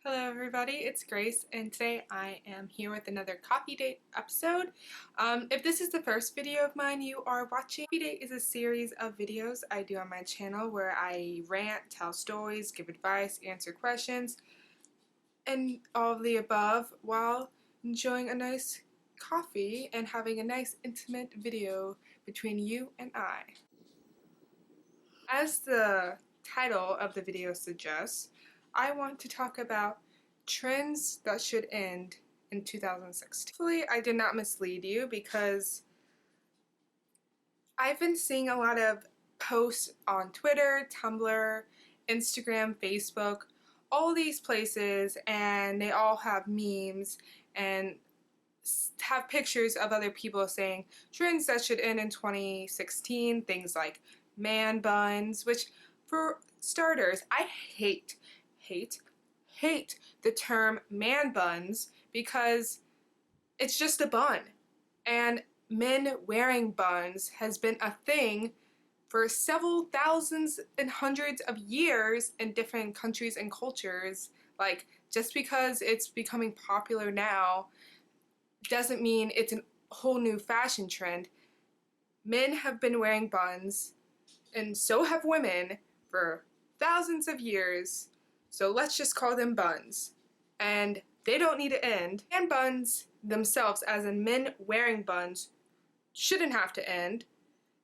Hello everybody, it's Grace and today I am here with another Coffee Date episode. If this is the first video of mine you are watching, Coffee Date is a series of videos I do on my channel where I rant, tell stories, give advice, answer questions, and all of the above while enjoying a nice coffee and having a nice intimate video between you and I. As the title of the video suggests, I want to talk about trends that should end in 2016. Hopefully I did not mislead you because I've been seeing a lot of posts on Twitter, Tumblr, Instagram, Facebook, all these places, and they all have memes and have pictures of other people saying trends that should end in 2016, things like man buns, which for starters, I hate the term man buns because it's just a bun. And men wearing buns has been a thing for several thousands and hundreds of years in different countries and cultures. Like, just because it's becoming popular now doesn't mean it's a whole new fashion trend. Men have been wearing buns, and so have women, for thousands of years, so let's just call them buns. And they don't need to end. Man buns themselves, as in men wearing buns, shouldn't have to end.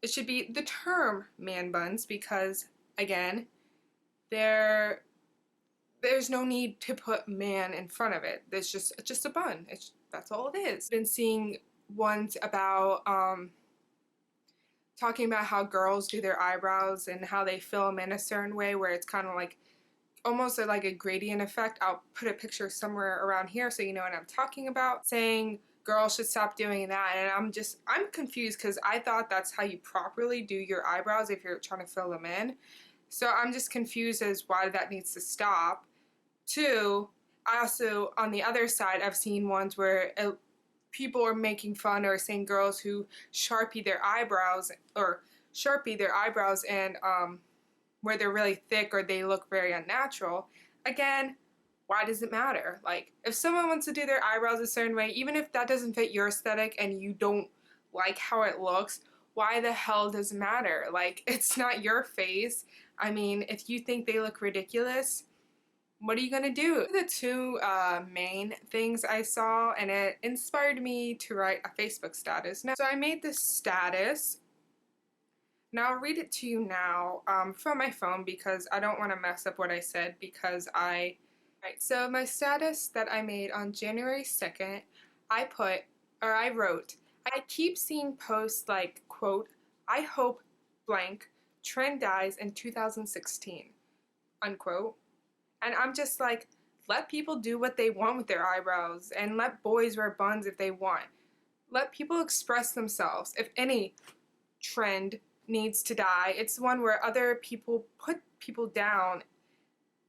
It should be the term man buns because, again, there's no need to put man in front of it. It's just a bun. That's all it is. I've been seeing ones about talking about how girls do their eyebrows and how they fill them in a certain way where it's kind of like almost like a gradient effect. I'll put a picture somewhere around here so you know what I'm talking about. Saying girls should stop doing that, and I'm confused because I thought that's how you properly do your eyebrows if you're trying to fill them in. So I'm just confused as why that needs to stop. Two, I also, on the other side, I've seen ones where people are making fun or saying girls who sharpie their eyebrows and where they're really thick or they look very unnatural. Again, why does it matter? Like, if someone wants to do their eyebrows a certain way, even if that doesn't fit your aesthetic and you don't like how it looks, why the hell does it matter? Like, it's not your face. I mean, if you think they look ridiculous, what are you gonna do? The two main things I saw, and it inspired me to write a Facebook status. So I made this status. Now I'll read it to you now from my phone because I don't want to mess up what I said because Right, so my status that I made on January 2nd, I wrote, I keep seeing posts like, quote, I hope blank trend dies in 2016, unquote. And I'm just like, let people do what they want with their eyebrows and let boys wear buns if they want. Let people express themselves. If any trend needs to die, it's one where other people put people down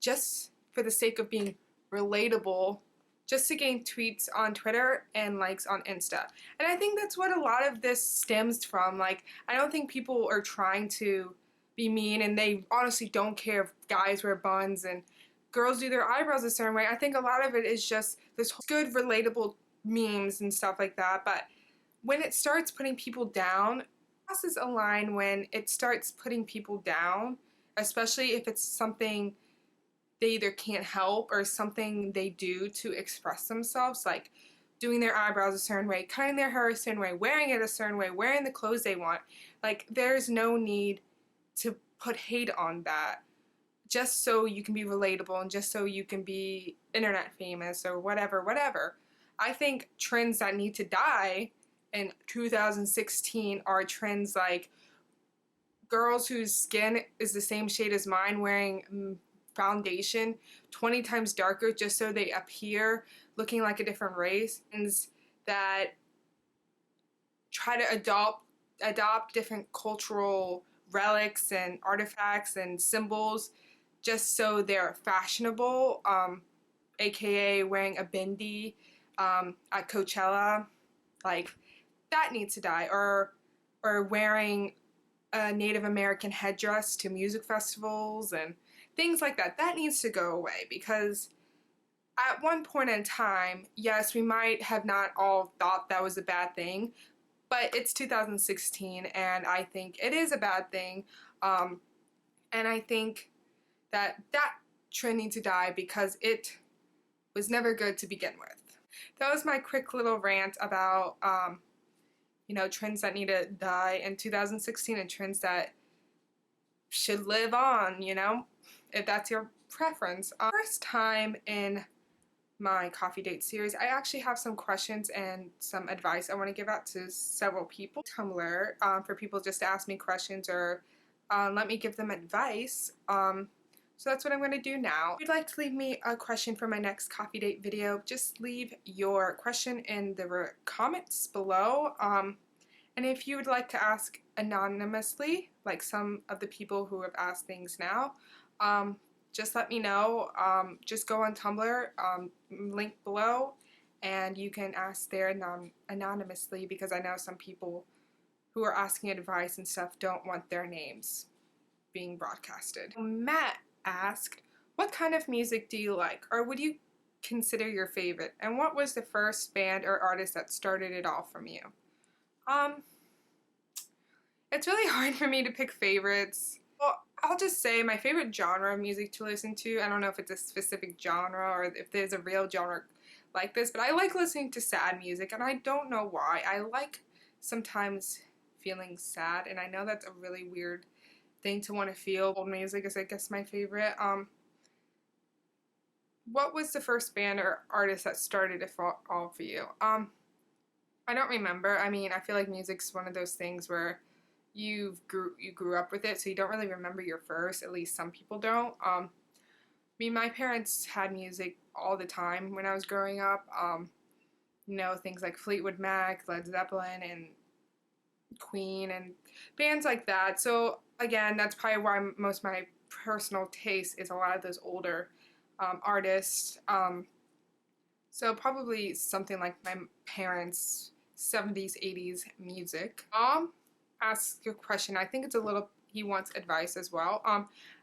just for the sake of being relatable, just to gain tweets on Twitter and likes on Insta. And I think that's what a lot of this stems from. Like, I don't think people are trying to be mean and they honestly don't care if guys wear buns and girls do their eyebrows a certain way. I think a lot of it is just this good relatable memes and stuff like that. But when it starts putting people down, crosses a line when it starts putting people down, especially if it's something they either can't help or something they do to express themselves, like doing their eyebrows a certain way, cutting their hair a certain way, wearing it a certain way, wearing the clothes they want. Like, there's no need to put hate on that just so you can be relatable and just so you can be internet famous or whatever. I think trends that need to die in 2016 are trends like girls whose skin is the same shade as mine wearing foundation 20 times darker just so they appear looking like a different race, and that try to adopt different cultural relics and artifacts and symbols just so they're fashionable, aka wearing a bindi at Coachella. Like, that needs to die. Or wearing a Native American headdress to music festivals and things like that. That needs to go away because at one point in time, yes, we might have not all thought that was a bad thing, but it's 2016 and I think it is a bad thing. Um, and I think that that trend needs to die because it was never good to begin with. That was my quick little rant about, trends that need to die in 2016 and trends that should live on, if that's your preference. First time in my coffee date series, I actually have some questions and some advice I want to give out to several people. Tumblr, for people just to ask me questions or let me give them advice. So that's what I'm going to do now. If you'd like to leave me a question for my next coffee date video, just leave your question in the comments below. And if you would like to ask anonymously, like some of the people who have asked things now, just let me know. Just go on Tumblr, link below, and you can ask there anonymously because I know some people who are asking advice and stuff don't want their names being broadcasted. Matt asked, what kind of music do you like, or would you consider your favorite, and what was the first band or artist that started it all from you? It's really hard for me to pick favorites. Well, I'll just say my favorite genre of music to listen to, I don't know if it's a specific genre or if there's a real genre like this, but I like listening to sad music, and I don't know why. I like sometimes feeling sad, and I know that's a really weird thing to want to feel. Old music is, I guess, my favorite. What was the first band or artist that started it all for you? I don't remember. I mean, I feel like music's one of those things where you grew up with it, so you don't really remember your first. At least some people don't. I mean, my parents had music all the time when I was growing up. Things like Fleetwood Mac, Led Zeppelin, and Queen, and bands like that. So again, that's probably why most of my personal taste is a lot of those older artists. So probably something like my parents' 70s, 80s music. Ask a question. I think it's a little, he wants advice as well.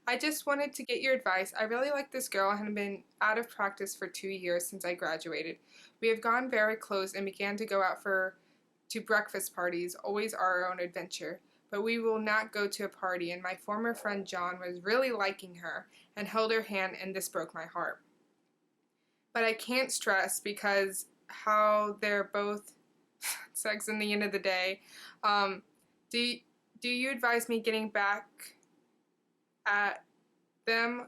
I just wanted to get your advice. I really like this girl and have been out of practice for 2 years since I graduated. We have gone very close and began to go out to breakfast parties, always our own adventure. But we will not go to a party, and my former friend John was really liking her and held her hand, and this broke my heart. But I can't stress because how they're both sex in the end of the day. Do you advise me getting back at them,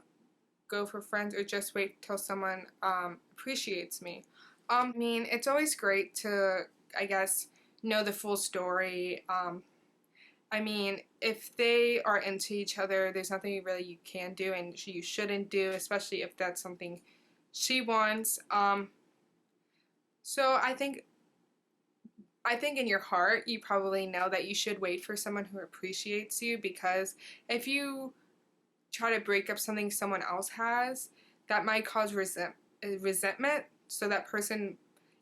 go for friends, or just wait till someone appreciates me? I mean, it's always great to, I guess, know the full story. I mean, if they are into each other, there's nothing really you can do and you shouldn't do, especially if that's something she wants. So I think in your heart you probably know that you should wait for someone who appreciates you, because if you try to break up something someone else has, that might cause resentment. So that person,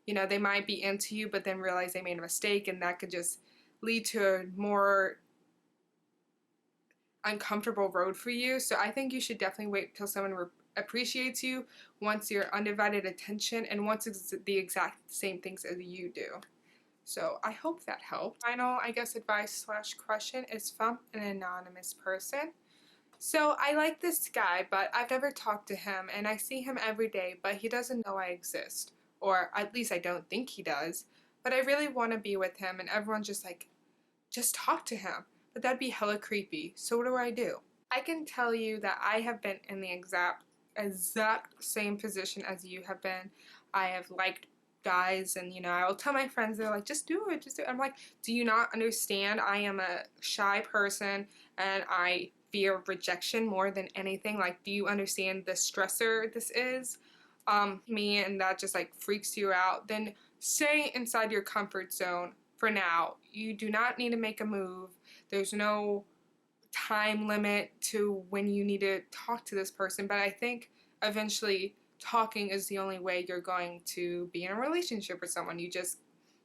they might be into you but then realize they made a mistake, and that could just lead to a more uncomfortable road for you. So I think you should definitely wait till someone appreciates you, wants your undivided attention, and wants the exact same things as you do. So I hope that helped. Final, I guess, advice / question is from an anonymous person. So I like this guy, but I've never talked to him, and I see him every day, but he doesn't know I exist. Or at least I don't think he does. But I really want to be with him, and everyone's just like, just talk to him. But that'd be hella creepy. So what do I do? I can tell you that I have been in the exact same position as you have been. I have liked guys, and I will tell my friends, they're like, just do it, just do it. I'm like, do you not understand? I am a shy person and I fear rejection more than anything. Like, do you understand the stressor this is? Me, and that just like freaks you out. Then stay inside your comfort zone for now. You do not need to make a move. There's no time limit to when you need to talk to this person, but I think eventually talking is the only way you're going to be in a relationship with someone.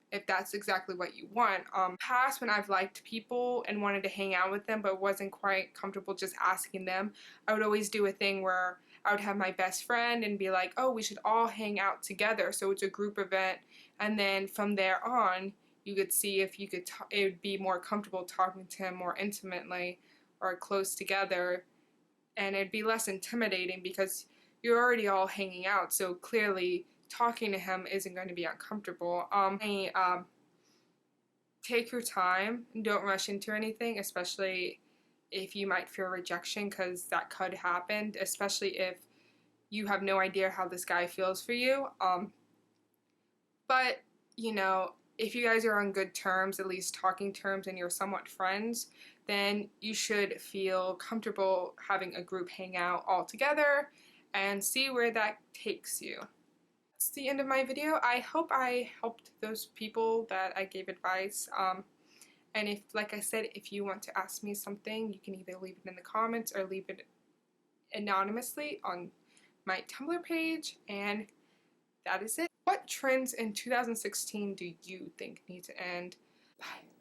If that's exactly what you want. Past, when I've liked people and wanted to hang out with them but wasn't quite comfortable just asking them, I would always do a thing where I would have my best friend and be like, oh, we should all hang out together. So it's a group event. And then from there on, you could see if you could, it would be more comfortable talking to him more intimately or close together. And it'd be less intimidating because you're already all hanging out. So clearly talking to him isn't going to be uncomfortable. Take your time and don't rush into anything, especially if you might fear rejection, because that could happen, especially if you have no idea how this guy feels for you. But, you know, if you guys are on good terms, at least talking terms, and you're somewhat friends, then you should feel comfortable having a group hangout all together and see where that takes you. That's the end of my video. I hope I helped those people that I gave advice. And if, like I said, if you want to ask me something, you can either leave it in the comments or leave it anonymously on my Tumblr page. And that is it. What trends in 2016 do you think need to end? Bye.